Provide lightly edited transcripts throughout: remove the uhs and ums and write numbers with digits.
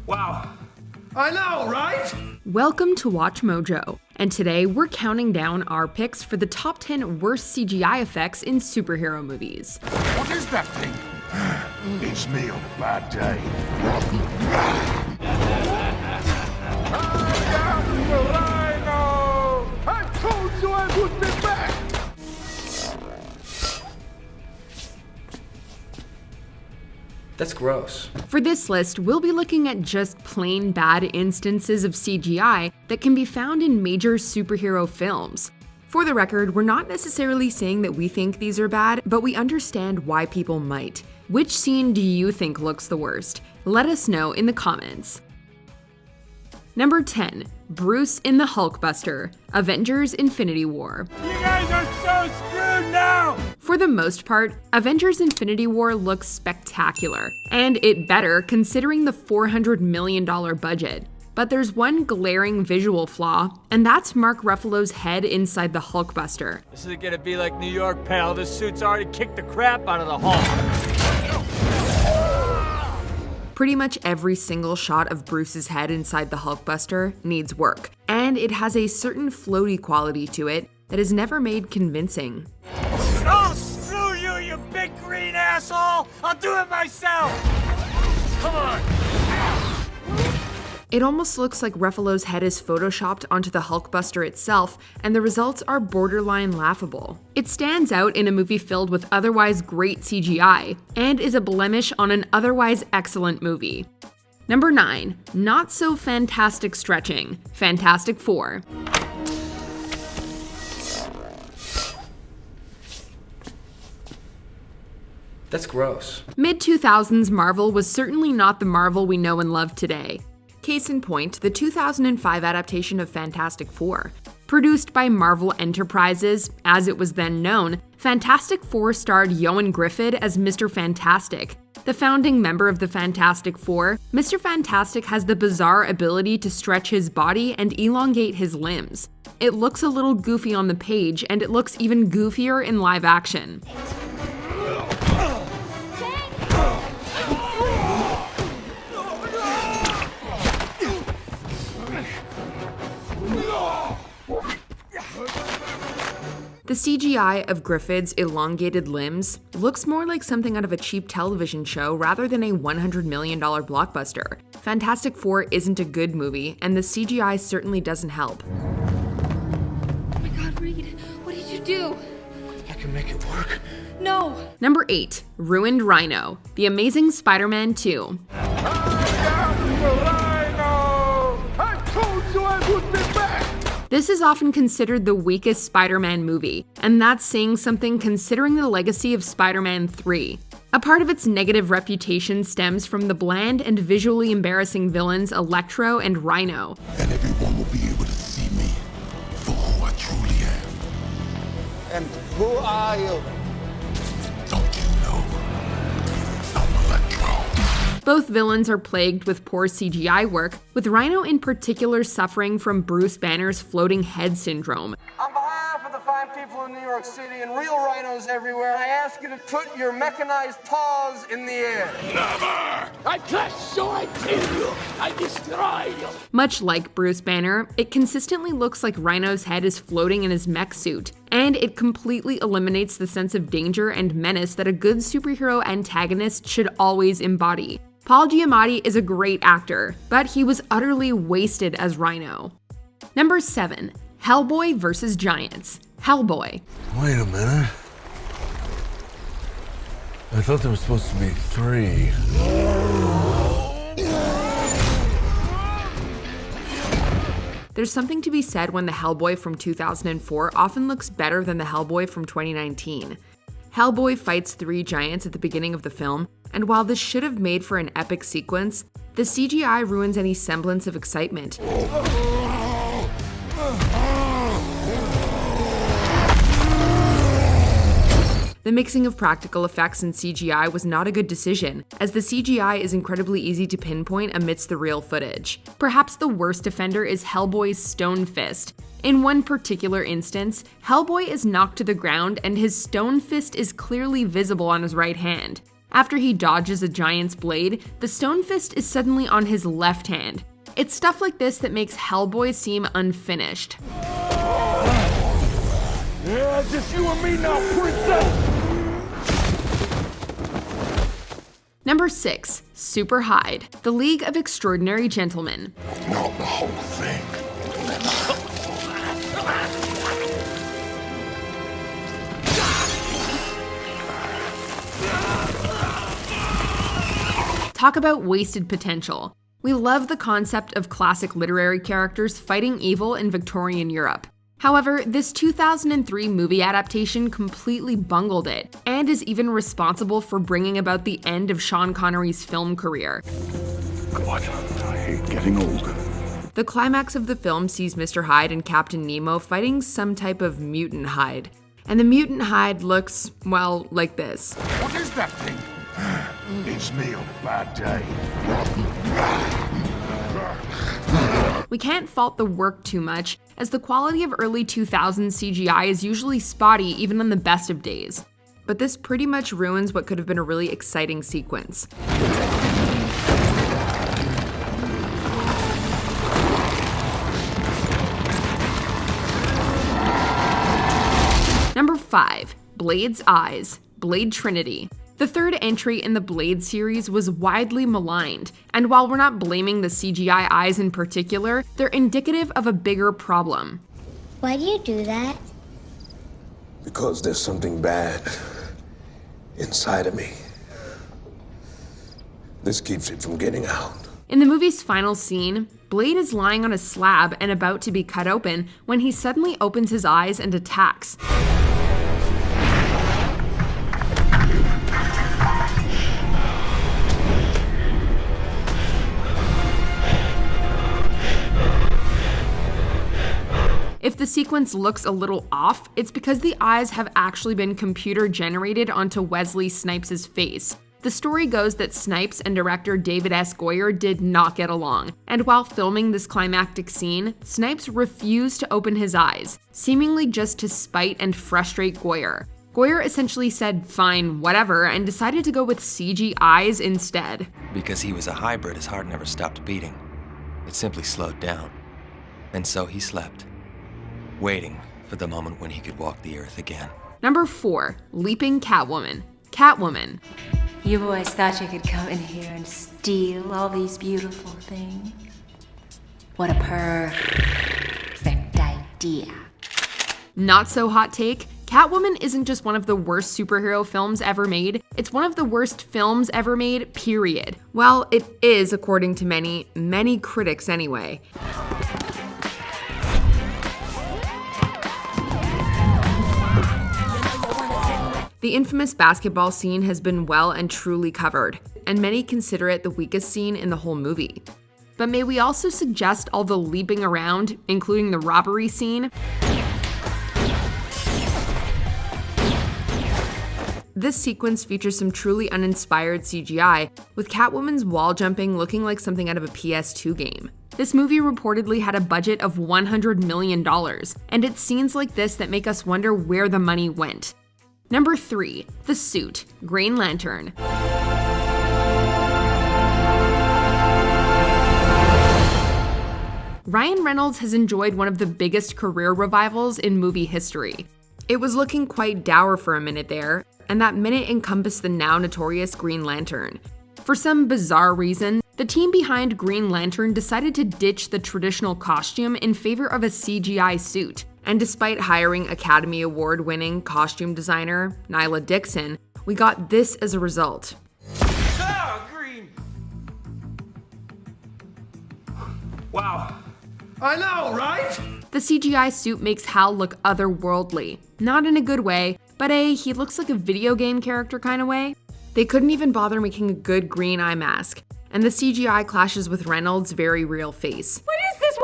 Wow. I know, right? Welcome to Watch Mojo, and today we're counting down our picks for the top 10 worst CGI effects in superhero movies. What is that thing? It's me on a bad day. Rhino! I told you I would be back! That's gross. For this list, we'll be looking at just plain bad instances of CGI that can be found in major superhero films. For the record, we're not necessarily saying that we think these are bad, but we understand why people might. Which scene do you think looks the worst? Let us know in the comments. Number 10. Bruce in the Hulkbuster, Avengers Infinity War. You guys are so screwed now! For the most part, Avengers Infinity War looks spectacular, and it better considering the $400 million budget. But there's one glaring visual flaw, and that's Mark Ruffalo's head inside the Hulkbuster. This is gonna be like New York, pal. This suit's already kicked the crap out of the Hulk. Pretty much every single shot of Bruce's head inside the Hulkbuster needs work, and it has a certain floaty quality to it that is never made convincing. Oh, screw you, you big green asshole! I'll do it myself! Come on! It almost looks like Ruffalo's head is photoshopped onto the Hulkbuster itself, and the results are borderline laughable. It stands out in a movie filled with otherwise great CGI, and is a blemish on an otherwise excellent movie. Number 9. Not so fantastic stretching, Fantastic Four. That's gross. Mid-2000s Marvel was certainly not the Marvel we know and love today. Case in point, the 2005 adaptation of Fantastic Four. Produced by Marvel Enterprises, as it was then known, Fantastic Four starred Ioan Gruffudd as Mr. Fantastic. The founding member of the Fantastic Four, Mr. Fantastic has the bizarre ability to stretch his body and elongate his limbs. It looks a little goofy on the page, and it looks even goofier in live action. The CGI of Gruffudd's elongated limbs looks more like something out of a cheap television show rather than a $100 million blockbuster. Fantastic Four isn't a good movie, and the CGI certainly doesn't help. Oh my god, Reed, what did you do? I can make it work. No! Number 8. Ruined Rhino, The Amazing Spider-Man 2. Rhino! I told you I would be back! This is often considered the weakest Spider-Man movie, and that's saying something considering the legacy of Spider-Man 3. A part of its negative reputation stems from the bland and visually embarrassing villains Electro and Rhino. And everyone will be able to see me for who I truly am. And who are you? Don't you know? I'm Electro. Both villains are plagued with poor CGI work, with Rhino in particular suffering from Bruce Banner's floating head syndrome. On behalf of the fine people of New York City and real rhinos everywhere, I ask you to put your mechanized paws in the air. Never! I crush you, I kill you, I destroy you. Much like Bruce Banner, it consistently looks like Rhino's head is floating in his mech suit, and it completely eliminates the sense of danger and menace that a good superhero antagonist should always embody. Paul Giamatti is a great actor, but he was utterly wasted as Rhino. Number 7. Hellboy vs. Giants, Hellboy. Wait a minute. I thought there was supposed to be 3. There's something to be said when the Hellboy from 2004 often looks better than the Hellboy from 2019. Hellboy fights 3 giants at the beginning of the film, and while this should have made for an epic sequence, the CGI ruins any semblance of excitement. The mixing of practical effects and CGI was not a good decision, as the CGI is incredibly easy to pinpoint amidst the real footage. Perhaps the worst offender is Hellboy's stone fist. In one particular instance, Hellboy is knocked to the ground and his stone fist is clearly visible on his right hand. After he dodges a giant's blade, the stone fist is suddenly on his left hand. It's stuff like this that makes Hellboy seem unfinished. Yeah, just you and me now, princess! Number 6. SuperHyde, The League of Extraordinary Gentlemen. Not the whole thing. Talk about wasted potential. We love the concept of classic literary characters fighting evil in Victorian Europe. However, this 2003 movie adaptation completely bungled it, and is even responsible for bringing about the end of Sean Connery's film career. God, I hate getting older. The climax of the film sees Mr. Hyde and Captain Nemo fighting some type of mutant Hyde. And the mutant Hyde looks, well, like this. What is that thing? It's me on a bad day. We can't fault the work too much, as the quality of early 2000s CGI is usually spotty even on the best of days. But this pretty much ruins what could have been a really exciting sequence. Number 5. Blade's Eyes, Blade Trinity. The third entry in the Blade series was widely maligned, and while we're not blaming the CGI eyes in particular, they're indicative of a bigger problem. Why do you do that? Because there's something bad inside of me. This keeps it from getting out. In the movie's final scene, Blade is lying on a slab and about to be cut open when he suddenly opens his eyes and attacks. If the sequence looks a little off, it's because the eyes have actually been computer generated onto Wesley Snipes' face. The story goes that Snipes and director David S. Goyer did not get along, and while filming this climactic scene, Snipes refused to open his eyes, seemingly just to spite and frustrate Goyer. Goyer essentially said, fine, whatever, and decided to go with CG eyes instead. Because he was a hybrid, his heart never stopped beating. It simply slowed down. And so he slept, waiting for the moment when he could walk the earth again. Number 4. Leaping Catwoman, Catwoman. You boys thought you could come in here and steal all these beautiful things? What a perfect idea. Not so hot take, Catwoman isn't just one of the worst superhero films ever made, it's one of the worst films ever made, period. Well, it is according to many critics anyway. The infamous basketball scene has been well and truly covered, and many consider it the weakest scene in the whole movie. But may we also suggest all the leaping around, including the robbery scene? This sequence features some truly uninspired CGI, with Catwoman's wall jumping looking like something out of a PS2 game. This movie reportedly had a budget of $100 million, and it's scenes like this that make us wonder where the money went. Number 3. The Suit, Green Lantern. Ryan Reynolds has enjoyed one of the biggest career revivals in movie history. It was looking quite dour for a minute there, and that minute encompassed the now notorious Green Lantern. For some bizarre reason, the team behind Green Lantern decided to ditch the traditional costume in favor of a CGI suit. And despite hiring Academy Award-winning costume designer Nyla Dixon, we got this as a result. Ah, green! Wow. I know, right? The CGI suit makes Hal look otherworldly. Not in a good way, but he looks like a video game character kind of way. They couldn't even bother making a good green eye mask, and the CGI clashes with Reynolds' very real face. What is this?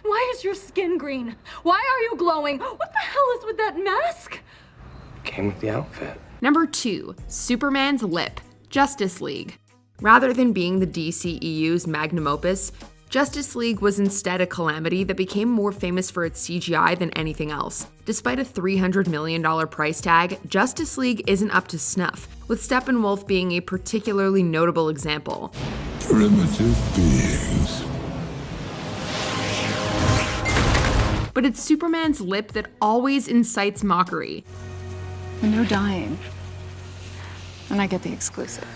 Why is your skin green? Why are you glowing? What the hell is with that mask? Came with the outfit. Number 2. Superman's Lip, Justice League. Rather than being the DCEU's magnum opus, Justice League was instead a calamity that became more famous for its CGI than anything else. Despite a $300 million price tag, Justice League isn't up to snuff, with Steppenwolf being a particularly notable example. Primitive beings. But it's Superman's lip that always incites mockery. No dying. And I get the exclusive.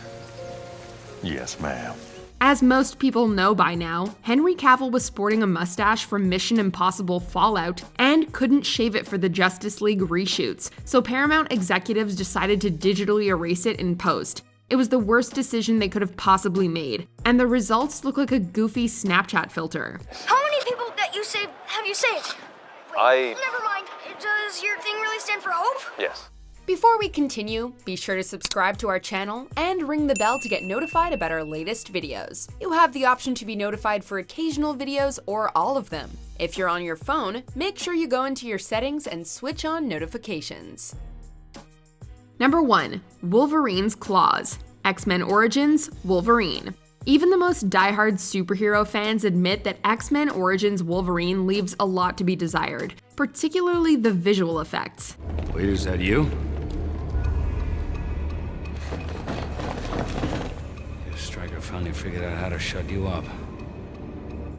Yes, ma'am. As most people know by now, Henry Cavill was sporting a mustache from Mission Impossible Fallout and couldn't shave it for the Justice League reshoots, so Paramount executives decided to digitally erase it in post. It was the worst decision they could have possibly made, and the results look like a goofy Snapchat filter. How many people that you saved have you saved? Wait, never mind. Does your thing really stand for hope? Yes. Before we continue, be sure to subscribe to our channel and ring the bell to get notified about our latest videos. You have the option to be notified for occasional videos or all of them. If you're on your phone, make sure you go into your settings and switch on notifications. Number 1. Wolverine's Claws. X-Men Origins Wolverine. Even the most diehard superhero fans admit that X-Men Origins Wolverine leaves a lot to be desired, particularly the visual effects. Wait, is that you? Stryker finally figured out how to shut you up.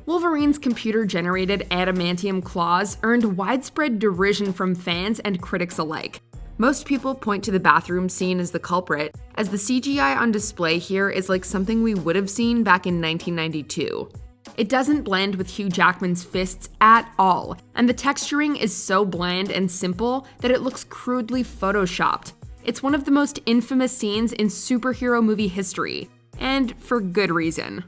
Wolverine's computer-generated adamantium claws earned widespread derision from fans and critics alike. Most people point to the bathroom scene as the culprit, as the CGI on display here is like something we would have seen back in 1992. It doesn't blend with Hugh Jackman's fists at all, and the texturing is so bland and simple that it looks crudely photoshopped. It's one of the most infamous scenes in superhero movie history, and for good reason.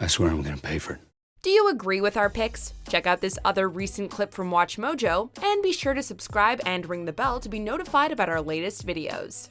I swear I'm gonna pay for it. Do you agree with our picks? Check out this other recent clip from WatchMojo, and be sure to subscribe and ring the bell to be notified about our latest videos.